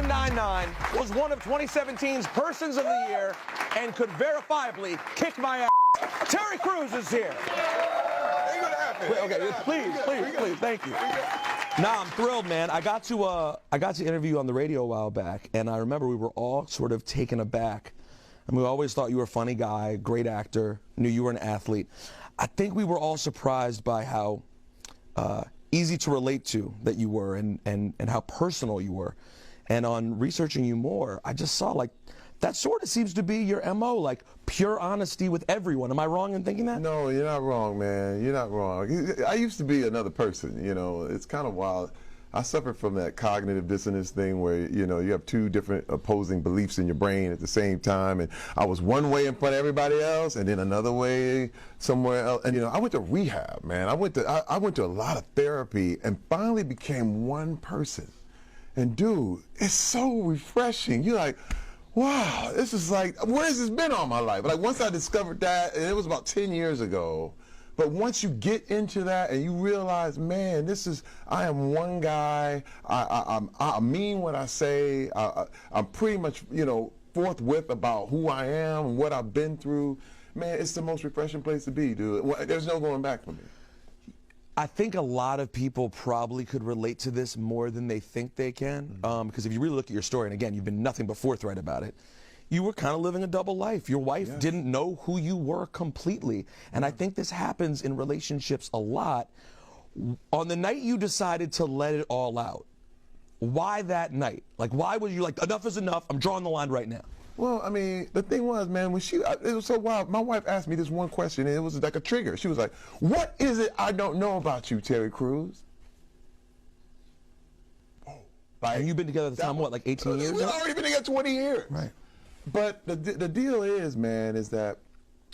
Brooklyn Nine-Nine was one of 2017's Persons of the Year and could verifiably kick my ass. Terry Crews is here. Okay, please, thank you. Nah, I'm thrilled, man. I got to interview you on the radio a while back, and I remember we were all sort of taken aback. And we always thought you were a funny guy, great actor, knew you were an athlete. I think we were all surprised by how easy to relate to that you were and how personal you were. And on researching you more, I just saw like that sort of seems to be your MO, like pure honesty with everyone. Am I wrong in thinking that? No, you're not wrong, man. You're not wrong. I used to be another person, you know. It's kind of wild. I suffered from that cognitive dissonance thing where, you know, you have two different opposing beliefs in your brain at the same time. And I was one way in front of everybody else and then another way somewhere else. And, you know, I went to rehab, man. I went to a lot of therapy and finally became one person. And, dude, it's so refreshing. You're like, wow, this is like, where has this been all my life? Like, once I discovered that, and it was about 10 years ago, but once you get into that and you realize, man, I am one guy, I mean what I say, I'm pretty much, you know, forthwith about who I am and what I've been through, man, it's the most refreshing place to be, dude. There's no going back for me. I think a lot of people probably could relate to this more than they think they can, because if you really look at your story, and again, you've been nothing but forthright about it, you were kind of living a double life. Your wife didn't know who you were completely, and I think this happens in relationships a lot. On the night you decided to let it all out, why that night? Like, why was you like, enough is enough, I'm drawing the line right now? Well, I mean, the thing was, man, when it was so wild. My wife asked me this one question, and it was like a trigger. She was like, what is it I don't know about you, Terry Crews? Oh. Like, and you've been together at the time, what, like 18 years? We've already been together 20 years. Right. But the deal is, man, is that,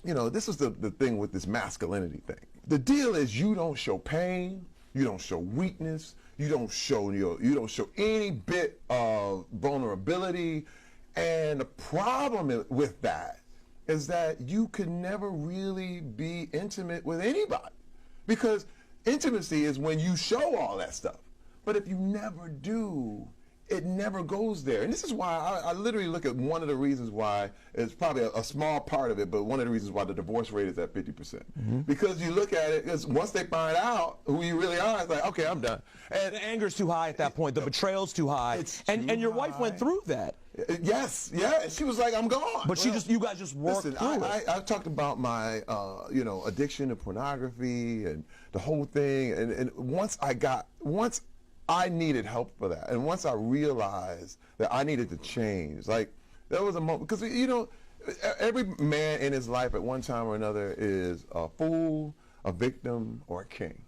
you know, this is the thing with this masculinity thing. The deal is you don't show pain, you don't show weakness, you don't show any bit of vulnerability. And the problem with that is that you can never really be intimate with anybody, because intimacy is when you show all that stuff. But if you never do, it never goes there. And this is why I literally look at one of the reasons why, it's probably a small part of it, but one of the reasons why the divorce rate is at 50%. Because you look at it, because once they find out who you really are, it's like, okay, I'm done. And the anger's too high at that point, the betrayal's too high. And your wife went through that. Yes, yeah, she was like, I'm gone. But you guys just worked through it. I talked about my, you know, addiction to pornography and the whole thing, and once I needed help for that, and once I realized that I needed to change, like, there was a moment, because, you know, every man in his life at one time or another is a fool, a victim, or a king.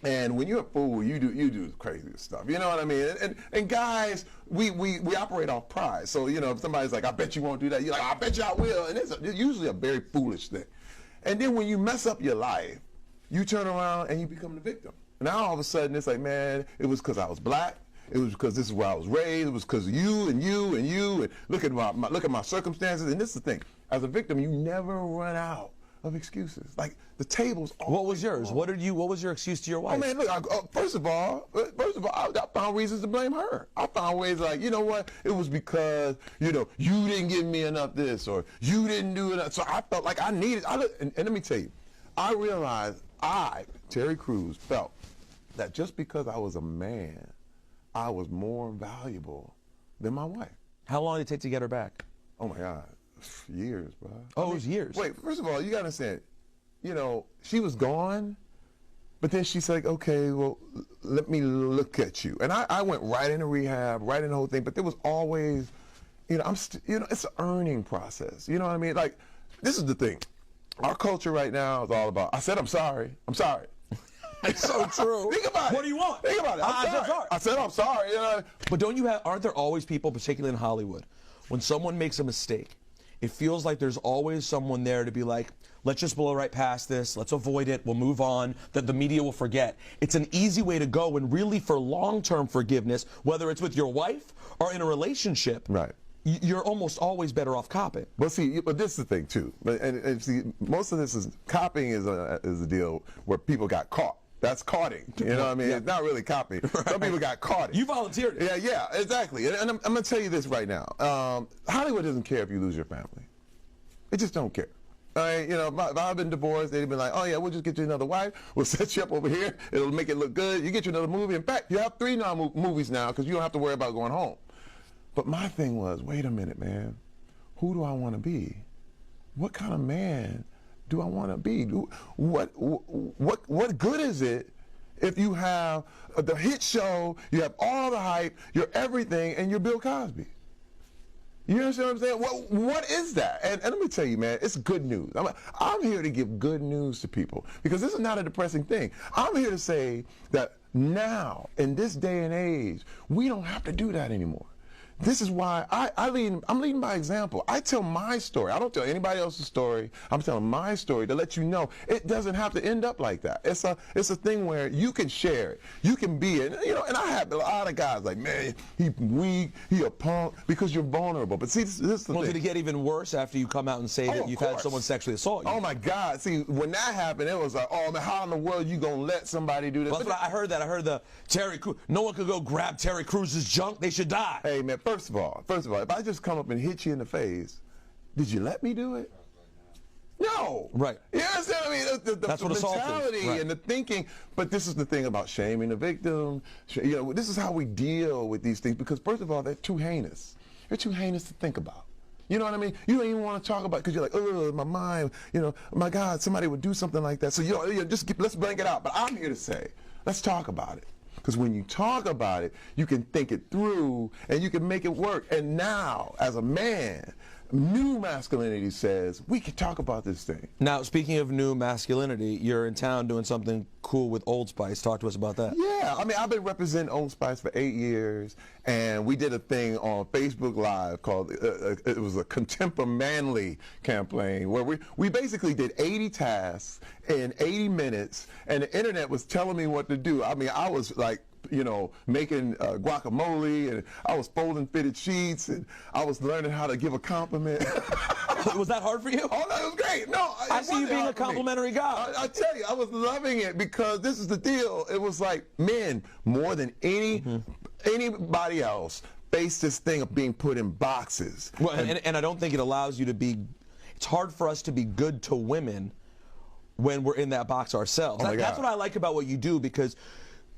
And when you're a fool, you do the craziest stuff. You know what I mean? And guys, we operate off pride. So, you know, if somebody's like, I bet you won't do that, you're like, I bet you I will. And it's usually a very foolish thing. And then when you mess up your life, you turn around and you become the victim. Now all of a sudden it's like, man, it was because I was black. It was because this is where I was raised. It was because of you and you and you. And look at my circumstances. And this is the thing. As a victim, you never run out of excuses. Like, the tables. What was yours? What was your excuse to your wife? Oh man, look. First of all, I found reasons to blame her. I found ways like, you know what? It was because, you know, you didn't give me enough this, or you didn't do enough. So I felt like I needed. And let me tell you, I realized Terry Crews, felt that just because I was a man, I was more valuable than my wife. How long did it take to get her back? Oh my God, years, bro. Oh, it was years. Wait, first of all, you gotta understand, you know, she was gone, but then she's like, okay, well, let me look at you. And I went right into rehab, right in the whole thing, but there was always, you know, it's an earning process. You know what I mean? Like, this is the thing. Our culture right now is all about, I said I'm sorry. It's so true. Think about it. What do you want? Think about it. I said I'm sorry. You know? But aren't there always people, particularly in Hollywood, when someone makes a mistake, it feels like there's always someone there to be like, let's just blow right past this, let's avoid it, we'll move on, that the media will forget. It's an easy way to go, and really for long-term forgiveness, whether it's with your wife or in a relationship, right, you're almost always better off copping. Well, see, but this is the thing too. And see, most of this is copping is a deal where people got caught. That's courting. You know what I mean? Yeah. It's not really copying. Some people got caught. You volunteered it. Yeah, exactly. And I'm going to tell you this right now. Hollywood doesn't care if you lose your family. They just don't care. All right, you know, if I've been divorced, they'd be like, oh yeah, we'll just get you another wife. We'll set you up over here. It'll make it look good. You get you another movie. In fact, you have 3 movies now because you don't have to worry about going home. But my thing was, wait a minute, man. Who do I want to be? What kind of man do I want to be? What good is it if you have the hit show, you have all the hype, you're everything, and you're Bill Cosby? You understand what I'm saying? What is that? And let me tell you, man, it's good news. I'm here to give good news to people because this is not a depressing thing. I'm here to say that now, in this day and age, we don't have to do that anymore. This is why I'm leading by example. I tell my story. I don't tell anybody else's story. I'm telling my story to let you know it doesn't have to end up like that. It's a thing where you can share it. You can be it. You know, and I have a lot of guys like, man, he weak, he a punk, because you're vulnerable. But see, this is the thing. Did it get even worse after you come out and say that you've had someone sexually assault you? Oh my God. See, when that happened, it was like, oh man, how in the world you gonna let somebody do this? Well, that's what I heard that. I heard the Terry Crews. No one could go grab Terry Crews' junk. They should die. Hey man, First of all, if I just come up and hit you in the face, did you let me do it? No. Right. You understand? I mean, the mentality right. and the thinking. But this is the thing about shaming the victim. You know, this is how we deal with these things because, first of all, they're too heinous. They're too heinous to think about. You know what I mean? You don't even want to talk about it because you're like, oh, my mind. You know, my God, somebody would do something like that. So let's bring it out. But I'm here to say, let's talk about it. Because when you talk about it, you can think it through and you can make it work. And now, as a man, new masculinity says we can talk about this thing. Now, speaking of new masculinity, you're in town doing something cool with Old Spice. Talk to us about that. Yeah, I mean, I've been representing Old Spice for 8 years, and we did a thing on Facebook Live called, it was a Contemporary campaign, where we basically did 80 tasks in 80 minutes, and the internet was telling me what to do. I mean, I was like, you know, making guacamole, and I was folding fitted sheets, and I was learning how to give a compliment. Was that hard for you? Oh, no, it was great. No, I see you being a complimentary guy. I tell you, I was loving it because this is the deal. It was like men, more than anybody else, face this thing of being put in boxes. Well, and I don't think it allows you to be, it's hard for us to be good to women when we're in that box ourselves. That's what I like about what you do, because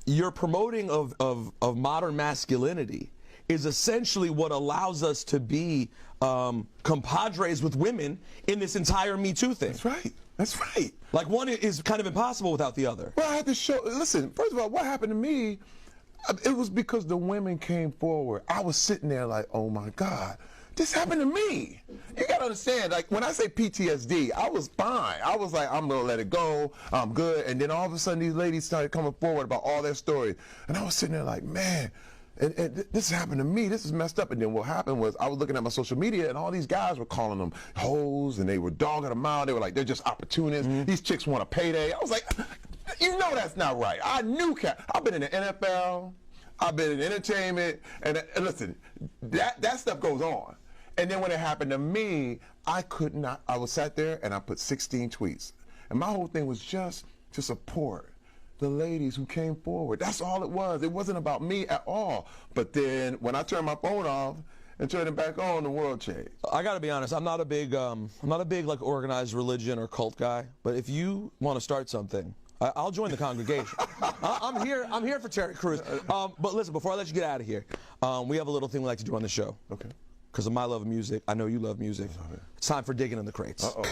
your promoting of modern masculinity is essentially what allows us to be compadres with women in this entire Me Too thing. That's right. That's right. Like, one is kind of impossible without the other. Well, I had to show, listen, first of all, what happened to me, it was because the women came forward. I was sitting there like, oh my God, this happened to me. You gotta understand, like, when I say PTSD, I was fine. I was like, I'm gonna let it go, I'm good. And then all of a sudden, these ladies started coming forward about all their stories. And I was sitting there like, man, and this happened to me, this is messed up. And then what happened was, I was looking at my social media, and all these guys were calling them hoes, and they were dogging them out. They were like, they're just opportunists. These chicks want a payday. I was like, you know that's not right. I knew, I've been in the NFL, I've been in entertainment, and listen, that stuff goes on. And then when it happened to me, I could not, I was sat there and I put 16 tweets. And my whole thing was just to support the ladies who came forward. That's all it was. It wasn't about me at all. But then when I turned my phone off and turned it back on, the world changed. I got to be honest, I'm not a big like organized religion or cult guy, but if you want to start something, I'll join the congregation. I'm here for Terry Crews. But listen, before I let you get out of here, we have a little thing we like to do on the show. Okay. Because of my love of music, I know you love music. It's time for Digging in the Crates. Uh-oh.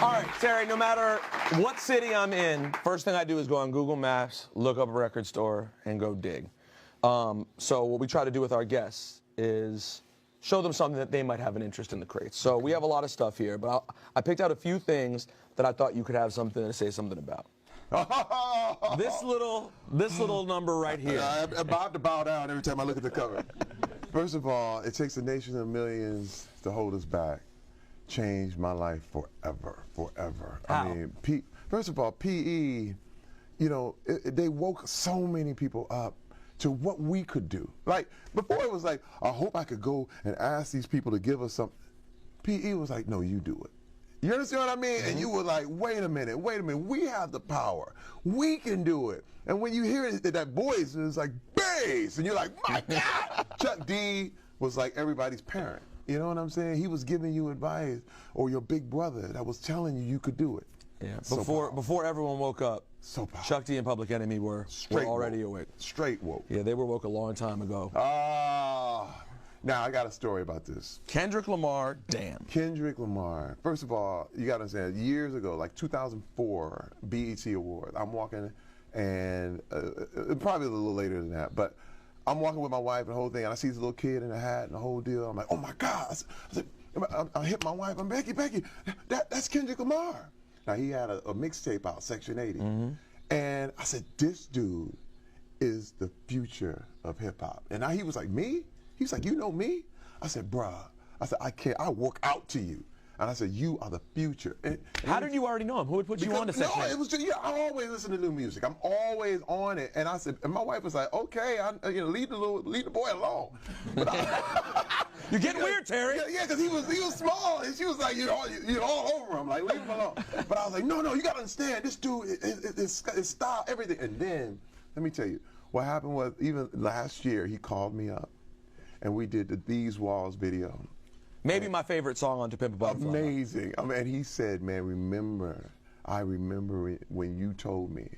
All right, Terry, no matter what city I'm in, first thing I do is go on Google Maps, look up a record store, and go dig. So what we try to do with our guests is show them something that they might have an interest in the crates. So we have a lot of stuff here, but I picked out a few things that I thought you could have something to say something about. This little number right here. I'm about to bow down every time I look at the cover. First of all, It Takes a Nation of Millions to Hold Us Back changed my life forever, forever. How? I mean, first of all, PE, you know, they woke so many people up to what we could do. Like, before it was like, I hope I could go and ask these people to give us something. PE was like, no, you do it. You understand what I mean? And you were like, wait a minute, we have the power. We can do it. And when you hear that voice, it's like bass, and you're like, my God! Chuck D was like everybody's parent. You know what I'm saying? He was giving you advice, or your big brother that was telling you could do it. Yeah. So Before everyone woke up, so powerful. Chuck D and Public Enemy were already awake. Straight woke. Yeah, they were woke a long time ago. Now I got a story about this. Kendrick Lamar, damn. Kendrick Lamar. First of all, you got to understand, years ago, like 2004, BET Awards, I'm walking, and probably a little later than that, but I'm walking with my wife and the whole thing, and I see this little kid in a hat and the whole deal. I'm like, oh my God. I hit my wife, I'm Becky, that's Kendrick Lamar. Now he had a mixtape out, Section 80. And I said, this dude is the future of hip hop. And now he was like, me? He was like, you know me? I said, bruh. I said, I can't. I work out to you. And I said, you are the future. And how did you already know him? Who would put you on to Section 80? No, it was just, I always listen to new music. I'm always on it. And I said, and my wife was like, okay, leave the boy alone. But you're getting weird, Terry. Yeah, because he was small, and she was like, you're all over him, like, leave him alone. But I was like, no, you got to understand, this dude, his style, everything. And then, let me tell you, what happened was, even last year, he called me up, and we did the These Walls video. Maybe my favorite song on To Pimp a Butterfly. Amazing. I mean, and he said, man, I remember when you told me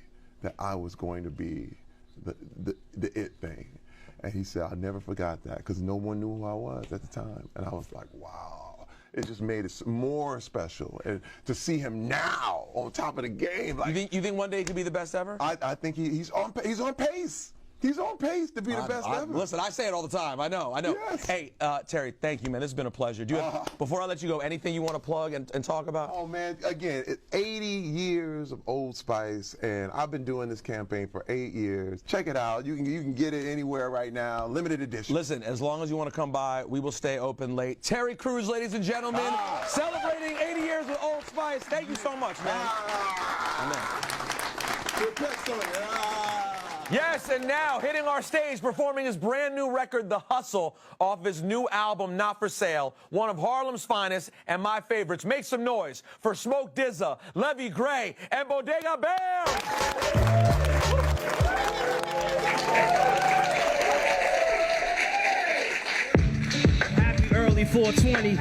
that I was going to be the it thing. And he said, I never forgot that, because no one knew who I was at the time. And I was like, wow. It just made it more special. And to see him now on top of the game. Like, you think one day he could be the best ever? I think he's on pace. He's on pace to be the best ever. Listen, I say it all the time. I know. Yes. Hey, Terry, thank you, man. This has been a pleasure. Do you have, before I let you go, anything you want to plug and talk about? Oh, man, again, 80 years of Old Spice, and I've been doing this campaign for 8 years. Check it out. You can get it anywhere right now. Limited edition. Listen, as long as you want to come by, we will stay open late. Terry Crews, ladies and gentlemen, celebrating 80 years with Old Spice. Thank you so much, man. Yes, and now hitting our stage, performing his brand new record, The Hustle, off his new album, Not For Sale, one of Harlem's finest and my favorites. Make some noise for Smoke DZA, Levy Gray, and Bodega Bear! Happy early 420.